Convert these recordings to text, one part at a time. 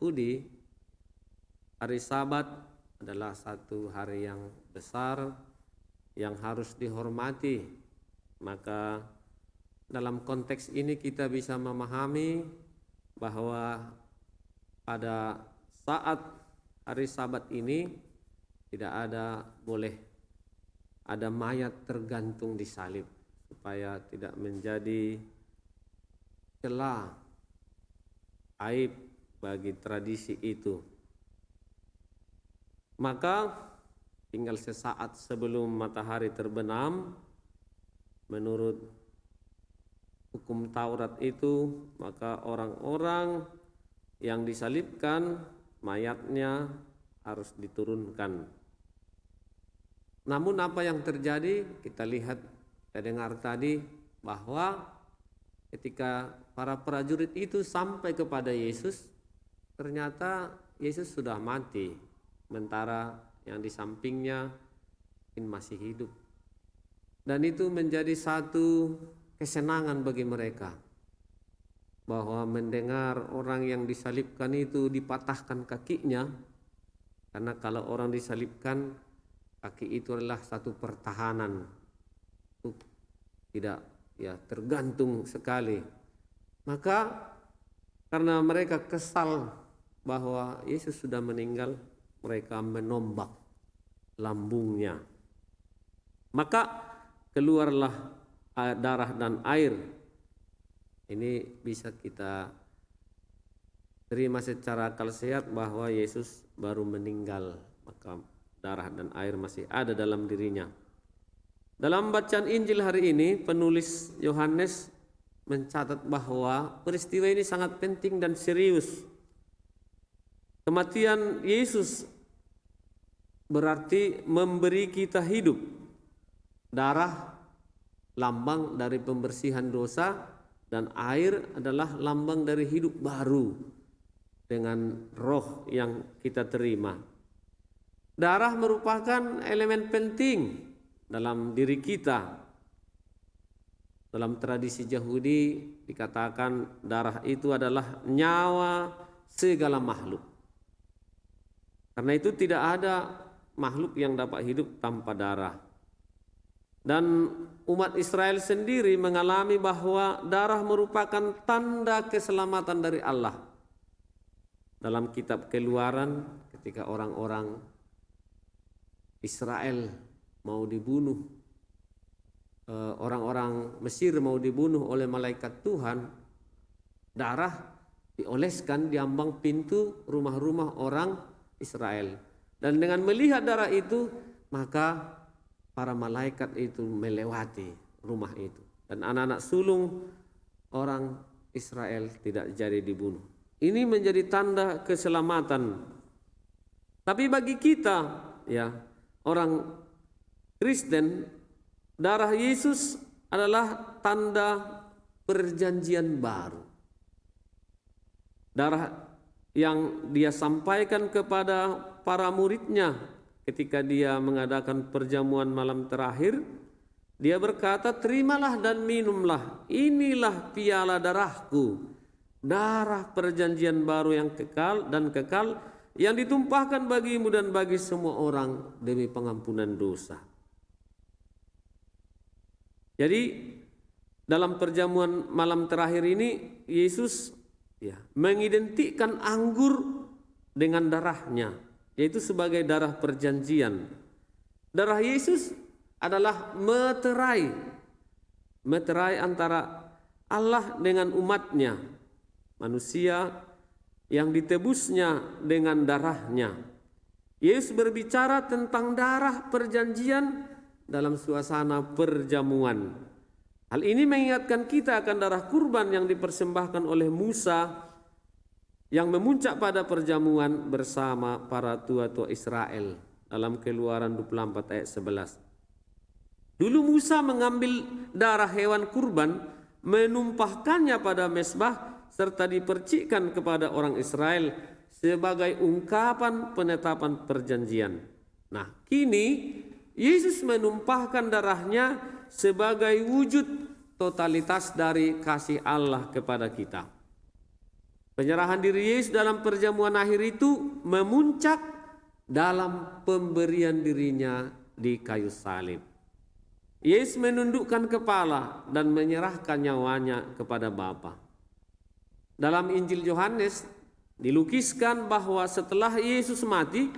Yahudi, hari Sabat adalah satu hari yang besar yang harus dihormati. Maka dalam konteks ini kita bisa memahami bahwa pada saat hari Sabat ini tidak boleh ada mayat tergantung di salib, supaya tidak menjadi celah aib bagi tradisi itu. Maka tinggal sesaat sebelum matahari terbenam, menurut hukum Taurat itu, maka orang-orang yang disalibkan mayatnya harus diturunkan. Namun apa yang terjadi? Kita lihat, kita dengar tadi bahwa ketika para prajurit itu sampai kepada Yesus, ternyata Yesus sudah mati, sementara yang di sampingnya masih hidup. Dan itu menjadi satu kesenangan bagi mereka, bahwa mendengar orang yang disalibkan itu dipatahkan kakinya. Karena kalau orang disalibkan, kaki itu adalah satu pertahanan, tidak tergantung sekali. Maka karena mereka kesal bahwa Yesus sudah meninggal, mereka menombak lambungnya. Maka keluarlah darah dan air. Ini bisa kita terima secara akal sehat bahwa Yesus baru meninggal, maka darah dan air masih ada dalam dirinya. Dalam bacaan Injil hari ini, penulis Yohanes mencatat bahwa peristiwa ini sangat penting dan serius. Kematian Yesus berarti memberi kita hidup. Darah lambang dari pembersihan dosa, dan air adalah lambang dari hidup baru dengan roh yang kita terima. Darah merupakan elemen penting dalam diri kita. Dalam tradisi Yahudi dikatakan darah itu adalah nyawa segala makhluk. Karena itu tidak ada makhluk yang dapat hidup tanpa darah. Dan umat Israel sendiri mengalami bahwa darah merupakan tanda keselamatan dari Allah. Dalam kitab Keluaran, ketika orang-orang Israel mau dibunuh, orang-orang Mesir mau dibunuh oleh malaikat Tuhan, darah dioleskan di ambang pintu rumah-rumah orang Israel. Dan dengan melihat darah itu, maka para malaikat itu melewati rumah itu, dan anak-anak sulung orang Israel tidak jadi dibunuh. Ini menjadi tanda keselamatan. Tapi bagi kita, orang Kristen, darah Yesus adalah tanda perjanjian baru. Darah yang dia sampaikan kepada para muridnya ketika dia mengadakan perjamuan malam terakhir, dia berkata, "Terimalah dan minumlah, inilah piala darahku, darah perjanjian baru yang kekal dan kekal, yang ditumpahkan bagimu dan bagi semua orang demi pengampunan dosa." Jadi dalam perjamuan malam terakhir ini, Yesus mengidentikan anggur dengan darahnya, yaitu sebagai darah perjanjian. Darah Yesus adalah meterai antara Allah dengan umatnya, manusia yang ditebusnya dengan darahnya. Yesus berbicara tentang darah perjanjian dalam suasana perjamuan. Hal ini mengingatkan kita akan darah kurban yang dipersembahkan oleh Musa yang memuncak pada perjamuan bersama para tua-tua Israel dalam Keluaran 24 ayat 11. Dulu Musa mengambil darah hewan kurban, menumpahkannya pada mezbah serta dipercikkan kepada orang Israel sebagai ungkapan penetapan perjanjian. Nah, kini Yesus menumpahkan darahnya sebagai wujud totalitas dari kasih Allah kepada kita. Penyerahan diri Yesus dalam perjamuan akhir itu memuncak dalam pemberian dirinya di kayu salib. Yesus menundukkan kepala dan menyerahkan nyawanya kepada Bapa. Dalam Injil Yohanes dilukiskan bahwa setelah Yesus mati,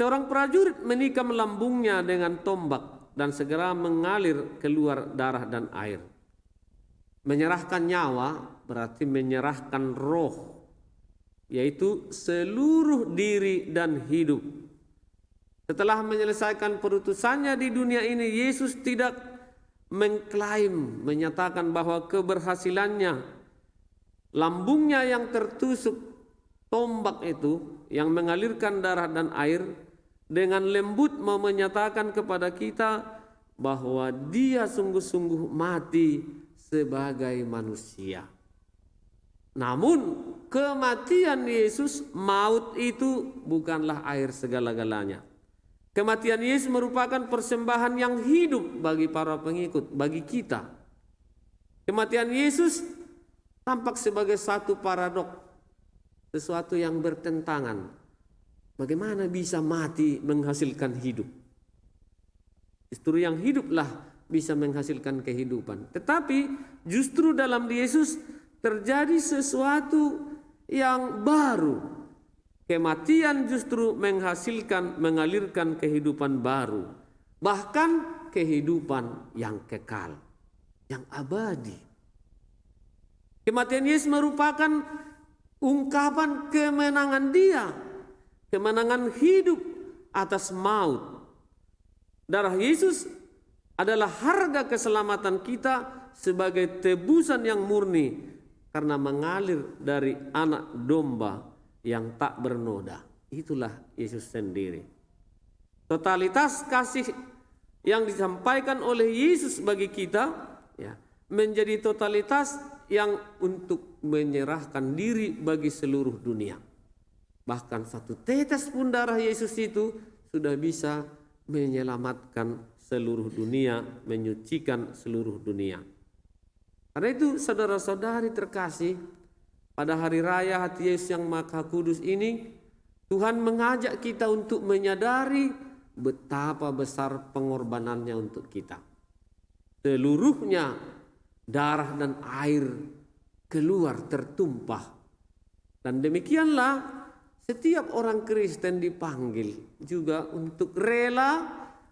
seorang prajurit menikam lambungnya dengan tombak dan segera mengalir keluar darah dan air. Menyerahkan nyawa berarti menyerahkan roh, yaitu seluruh diri dan hidup. Setelah menyelesaikan perutusannya di dunia ini, Yesus tidak mengklaim, menyatakan bahwa keberhasilannya, lambungnya yang tertusuk tombak itu, yang mengalirkan darah dan air, dengan lembut mau menyatakan kepada kita bahwa dia sungguh-sungguh mati sebagai manusia. Namun kematian Yesus, maut itu bukanlah akhir segala-galanya. Kematian Yesus merupakan persembahan yang hidup bagi para pengikut, bagi kita. Kematian Yesus tampak sebagai satu paradok, sesuatu yang bertentangan. Bagaimana bisa mati menghasilkan hidup? Justru yang hiduplah bisa menghasilkan kehidupan. Tetapi justru dalam Yesus terjadi sesuatu yang baru. Kematian justru mengalirkan kehidupan baru. Bahkan kehidupan yang kekal, yang abadi. Kematian Yesus merupakan ungkapan kemenangan dia, kemenangan hidup atas maut. Darah Yesus adalah harga keselamatan kita sebagai tebusan yang murni karena mengalir dari anak domba yang tak bernoda. Itulah Yesus sendiri. Totalitas kasih yang disampaikan oleh Yesus bagi kita menjadi totalitas yang untuk menyerahkan diri bagi seluruh dunia. Bahkan satu tetes pun darah Yesus itu sudah bisa menyelamatkan seluruh dunia, menyucikan seluruh dunia. Karena itu saudara-saudari terkasih, pada hari raya hati Yesus yang Maha Kudus ini, Tuhan mengajak kita untuk menyadari betapa besar pengorbanannya untuk kita. Seluruhnya darah dan air keluar tertumpah. Dan demikianlah setiap orang Kristen dipanggil juga untuk rela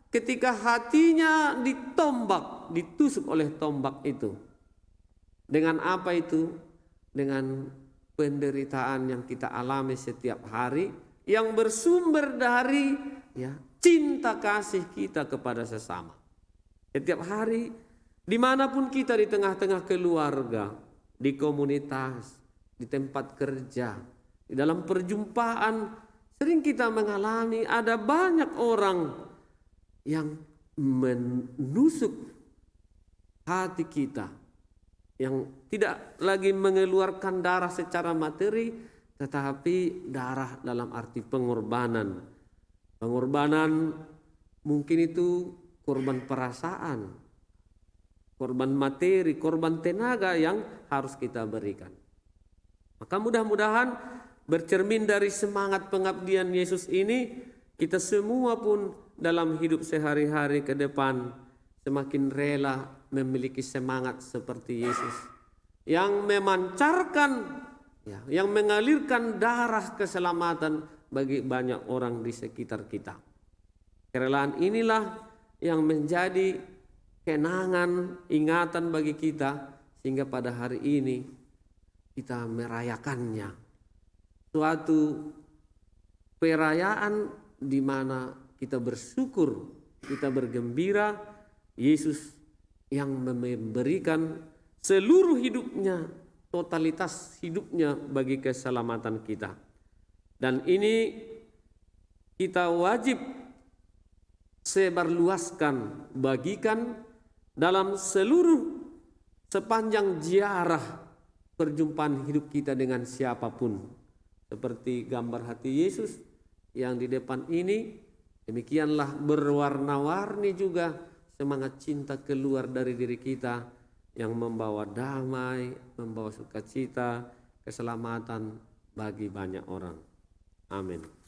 ketika hatinya ditombak, ditusuk oleh tombak itu. Dengan apa itu? Dengan penderitaan yang kita alami setiap hari, yang bersumber dari cinta kasih kita kepada sesama. Setiap hari, dimanapun kita, di tengah-tengah keluarga, di komunitas, di tempat kerja, di dalam perjumpaan, sering kita mengalami ada banyak orang yang menusuk hati kita, yang tidak lagi mengeluarkan darah secara materi, tetapi darah dalam arti pengorbanan. Pengorbanan mungkin itu korban perasaan, korban materi, korban tenaga yang harus kita berikan. Maka mudah-mudahan bercermin dari semangat pengabdian Yesus ini, kita semua pun dalam hidup sehari-hari ke depan semakin rela memiliki semangat seperti Yesus yang memancarkan, yang mengalirkan darah keselamatan bagi banyak orang di sekitar kita. Kerelaan inilah yang menjadi kenangan, ingatan bagi kita, sehingga pada hari ini kita merayakannya. Suatu perayaan di mana kita bersyukur, kita bergembira, Yesus yang memberikan seluruh hidupnya, totalitas hidupnya bagi keselamatan kita. Dan ini kita wajib sebarluaskan, bagikan dalam sepanjang ziarah perjumpaan hidup kita dengan siapapun. Seperti gambar hati Yesus yang di depan ini, demikianlah berwarna-warni juga semangat cinta keluar dari diri kita yang membawa damai, membawa sukacita, keselamatan bagi banyak orang. Amin.